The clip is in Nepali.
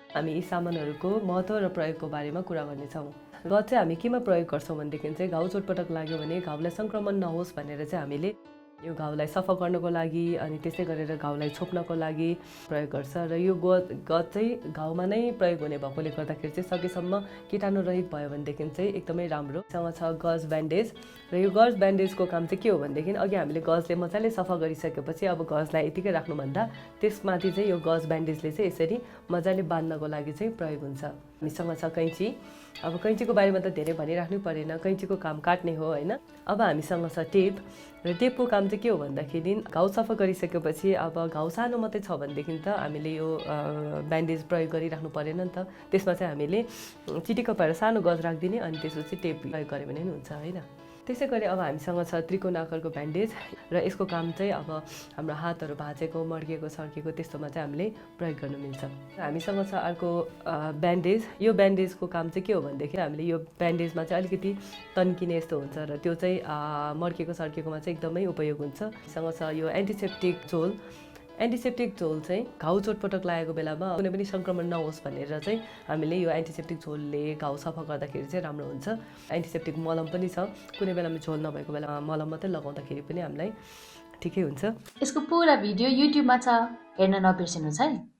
हामी यी सामानहरूको महत्त्व र प्रयोगको बारेमा कुरा गर्नेछौँ। गज चाहिँ हामी केमा प्रयोग गर्छौँ भनेदेखि चाहिँ घाउ चोटपटक लाग्यो भने घाउलाई सङ्क्रमण नहोस् भनेर चाहिँ हामीले यो घाउलाई सफा गर्नको लागि अनि त्यसै गरेर घाउलाई छोप्नको लागि प्रयोग गर्छ। र यो गज चाहिँ घाउमा नै प्रयोग हुने भएकोले गर्दाखेरि चाहिँ सकेसम्म कीटाणुरहित भयो भनेदेखि चाहिँ एकदमै राम्रो। सँग छ गज ब्यान्डेज र यो गज ब्यान्डेजको काम चाहिँ के हो भनेदेखि अघि हामीले गजले मजाले सफा गरिसकेपछि अब गजलाई यतिकै राख्नुभन्दा त्यसमाथि चाहिँ यो गज ब्यान्डेजले चाहिँ यसरी मजाले बाँध्नको लागि चाहिँ प्रयोग हुन्छ। हामीसँग छ कैँची। अब कैँचीको बारेमा त धेरै भनिराख्नै परेन, कैँचीको काम काट्ने हो होइन। अब हामीसँग छ टेप र टेपको काम चाहिँ के हो भन्दाखेरि घाउ सफा गरिसकेपछि अब घाउ सानो मात्रै छ भनेदेखि त हामीले यो ब्यान्डेज प्रयोग गरिराख्नु परेन नि त। त्यसमा चाहिँ हामीले चिटिक्क पारेर सानो गज राखिदिने अनि त्यसपछि टेप प्रयोग गऱ्यो भने पनि हुन्छ होइन। त्यसै गरी अब हामीसँग छ त्रिकोण आकारको ब्यान्डेज र यसको काम चाहिँ अब हाम्रो हातहरू भाँचेको मड्किएको सर्किएको त्यस्तोमा चाहिँ हामीले प्रयोग गर्नु मिल्छ। हामीसँग छ अर्को ब्यान्डेज। यो ब्यान्डेजको काम चाहिँ के हो भनेदेखि हामीले यो ब्यान्डेजमा चाहिँ अलिकति तन्किने यस्तो हुन्छ र त्यो चाहिँ मड्किएको सर्किएकोमा चाहिँ एकदमै उपयोग हुन्छ। हामीसँग छ यो एन्टिसेप्टिक झोल। एन्टिसेप्टिक झोल चाहिँ घाउ चोटपटक लागेको बेलामा कुनै पनि सङ्क्रमण नहोस् भनेर चाहिँ हामीले यो एन्टिसेप्टिक झोलले घाउ सफा गर्दाखेरि चाहिँ राम्रो हुन्छ। एन्टिसेप्टिक मलम पनि छ, कुनै बेलामा झोल नभएको बेलामा मलम मात्रै लगाउँदाखेरि पनि हामीलाई ठिकै हुन्छ। यसको पुरा भिडियो युट्युबमा छ, हेर्न नबिर्सिनुहोस् है।